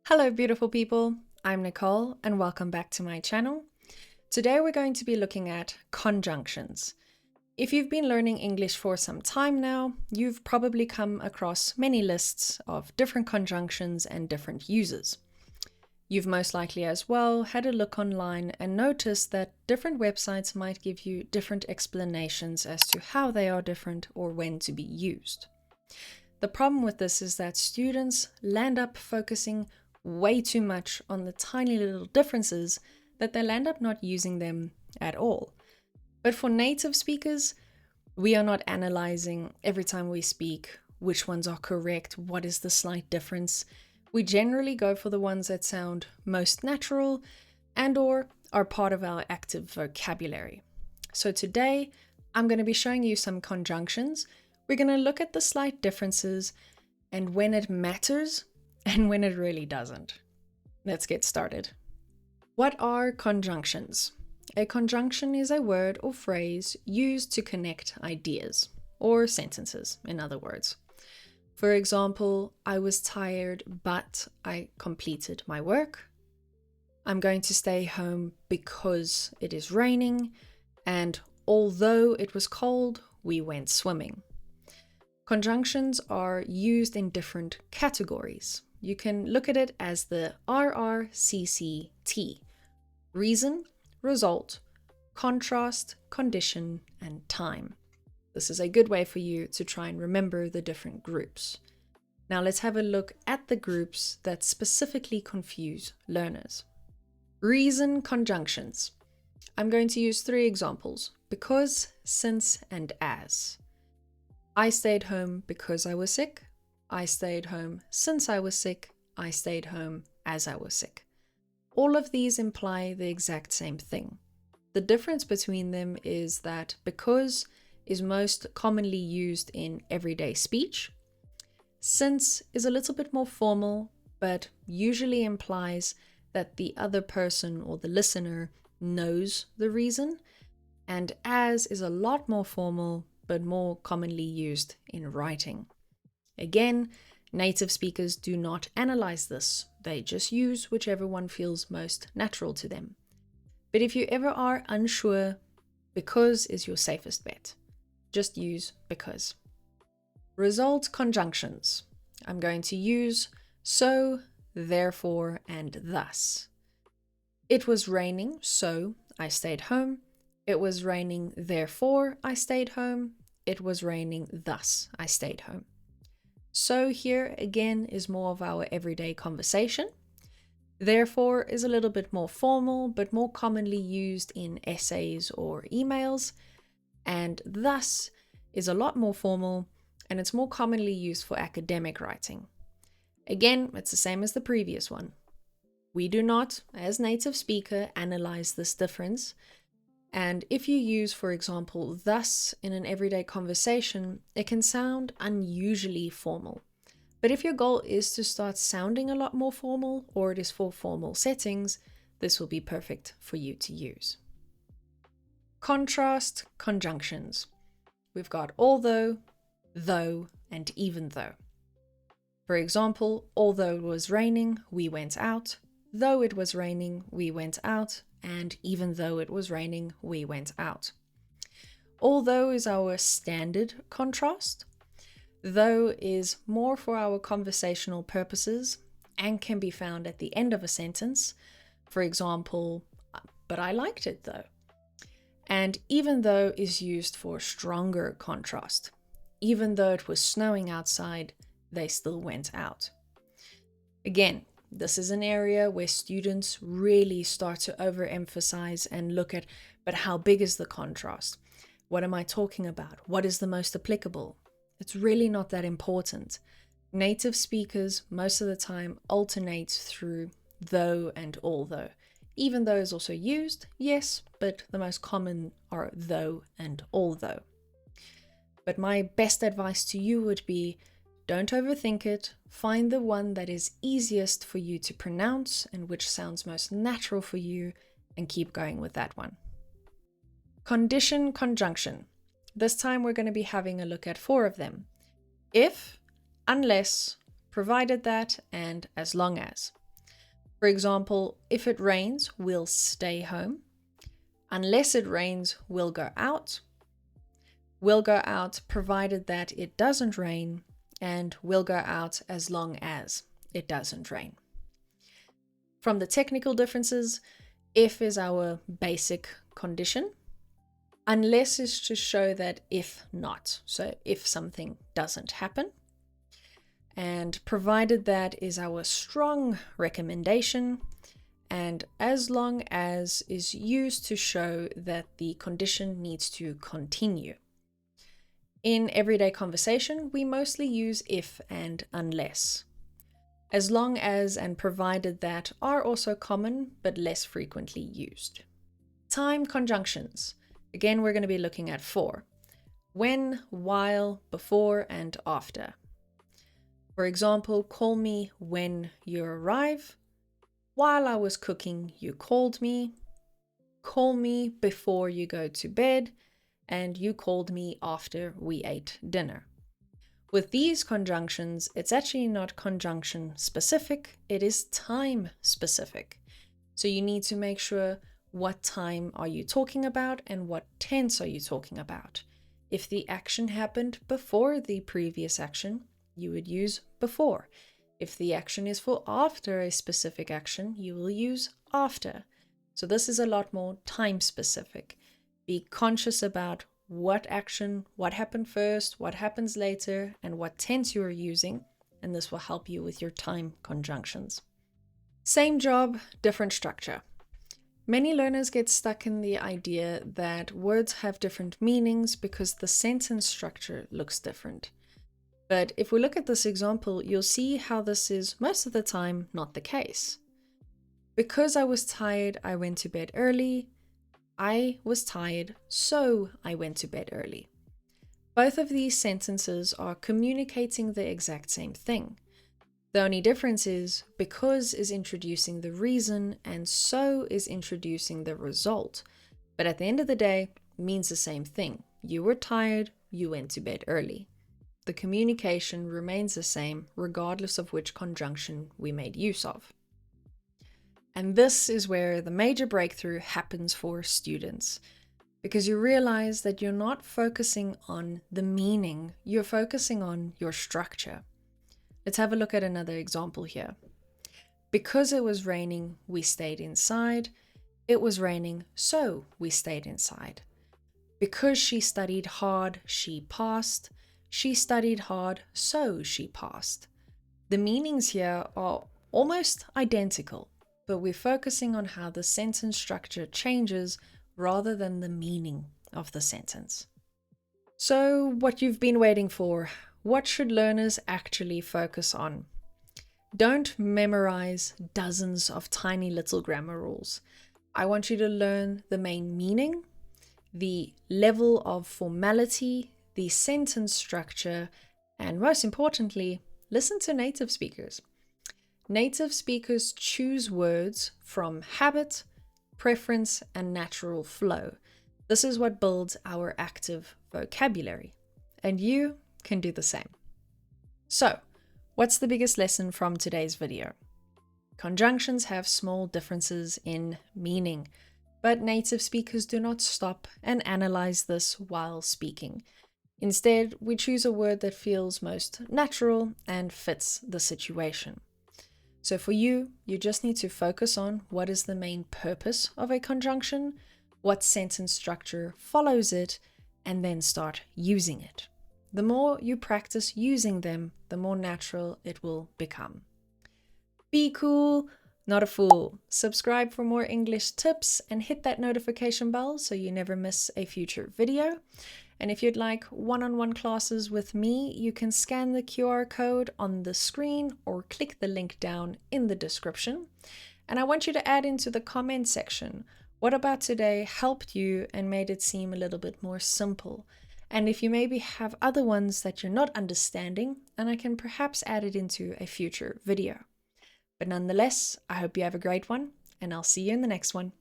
Hello, beautiful people. I'm Nicole, and welcome back to my channel. Today we're going to be looking at conjunctions. If you've been learning English for some time now, you've probably come across many lists of different conjunctions and different uses. You've most likely as well had a look online and noticed that different websites might give you different explanations as to how they are different or when to be used. The problem with this is that students land up focusing way too much on the tiny little differences that they'll end up not using them at all. But for native speakers, we are not analyzing every time we speak which ones are correct, what is the slight difference. We generally go for the ones that sound most natural and or are part of our active vocabulary. So today, I'm going to be showing you some conjunctions. We're going to look at the slight differences and when it matters and when it really doesn't. Let's get started. What are conjunctions? A conjunction is a word or phrase used to connect ideas, or sentences, in other words. For example, I was tired, but I completed my work. I'm going to stay home because it is raining, and although it was cold, we went swimming. Conjunctions are used in different categories. You can look at it as the RRCCT: reason, result, contrast, condition, and time. This is a good way for you to try and remember the different groups. Now let's have a look at the groups that specifically confuse learners. Reason conjunctions. I'm going to use 3 examples: because, since, and as. I stayed home because I was sick. I stayed home since I was sick. I stayed home as I was sick. All of these imply the exact same thing. The difference between them is that because is most commonly used in everyday speech. Since is a little bit more formal, but usually implies that the other person or the listener knows the reason. And as is a lot more formal, but more commonly used in writing. Again, native speakers do not analyze this. They just use whichever one feels most natural to them. But if you ever are unsure, because is your safest bet. Just use because. Result conjunctions. I'm going to use so, therefore, and thus. It was raining, so I stayed home. It was raining, therefore I stayed home. It was raining, thus I stayed home. So here again is more of our everyday conversation. Therefore is a little bit more formal, but more commonly used in essays or emails. And thus is a lot more formal, and it's more commonly used for academic writing. Again, it's the same as the previous one. We do not, as native speaker, analyze this difference. And if you use, for example, thus in an everyday conversation, it can sound unusually formal. But if your goal is to start sounding a lot more formal, or it is for formal settings, this will be perfect for you to use. Contrast conjunctions. We've got although, though, and even though. For example, although it was raining, we went out. Though it was raining, we went out. And even though it was raining, we went out. Although is our standard contrast. Though is more for our conversational purposes and can be found at the end of a sentence. For example, but I liked it though. And even though is used for stronger contrast. Even though it was snowing outside, they still went out. Again, this is an area where students really start to overemphasize and look at, but how big is the contrast? What am I talking about? What is the most applicable? It's really not that important. Native speakers most of the time alternate through though and although. Even though is also used, yes, but the most common are though and although. But my best advice to you would be, don't overthink it. Find the one that is easiest for you to pronounce and which sounds most natural for you, and keep going with that one. Condition conjunction. This time we're going to be having a look at 4 of them. If, unless, provided that, and as long as. For example, if it rains, we'll stay home. Unless it rains, we'll go out. We'll go out provided that it doesn't rain, and we'll go out as long as it doesn't rain. From the technical differences, if is our basic condition. Unless is to show that if not, so if something doesn't happen. And provided that is our strong recommendation, and as long as is used to show that the condition needs to continue. In everyday conversation, we mostly use if and unless. As long as and provided that are also common but less frequently used. Time conjunctions. Again, we're going to be looking at 4. When, while, before, and after. For example, call me when you arrive. While I was cooking, you called me. Call me before you go to bed. And you called me after we ate dinner. With these conjunctions, it's actually not conjunction specific, it is time specific. So you need to make sure what time are you talking about and what tense are you talking about. If the action happened before the previous action, you would use before. If the action is for after a specific action, you will use after. So this is a lot more time specific. Be conscious about what action, what happened first, what happens later, and what tense you are using, and this will help you with your time conjunctions. Same job, different structure. Many learners get stuck in the idea that words have different meanings because the sentence structure looks different. But if we look at this example, you'll see how this is most of the time not the case. Because I was tired, I went to bed early. I was tired, so I went to bed early. Both of these sentences are communicating the exact same thing. The only difference is because is introducing the reason and so is introducing the result. But at the end of the day, it means the same thing. You were tired, you went to bed early. The communication remains the same regardless of which conjunction we made use of. And this is where the major breakthrough happens for students, because you realize that you're not focusing on the meaning, you're focusing on your structure. Let's have a look at another example here. Because it was raining, we stayed inside. It was raining, so we stayed inside. Because she studied hard, she passed. She studied hard, so she passed. The meanings here are almost identical, but we're focusing on how the sentence structure changes rather than the meaning of the sentence. So, what you've been waiting for, what should learners actually focus on? Don't memorize dozens of tiny little grammar rules. I want you to learn the main meaning, the level of formality, the sentence structure, and most importantly, listen to native speakers. Native speakers choose words from habit, preference, and natural flow. This is what builds our active vocabulary, and you can do the same. So, what's the biggest lesson from today's video? Conjunctions have small differences in meaning, but native speakers do not stop and analyze this while speaking. Instead, we choose a word that feels most natural and fits the situation. So for you, you just need to focus on what is the main purpose of a conjunction, what sentence structure follows it, and then start using it. The more you practice using them, the more natural it will become. Be cool, not a fool. Subscribe for more English tips and hit that notification bell so you never miss a future video. And if you'd like one-on-one classes with me, you can scan the QR code on the screen or click the link down in the description. And I want you to add into the comment section, what about today helped you and made it seem a little bit more simple? And if you maybe have other ones that you're not understanding, and I can perhaps add it into a future video. But nonetheless, I hope you have a great one, and I'll see you in the next one.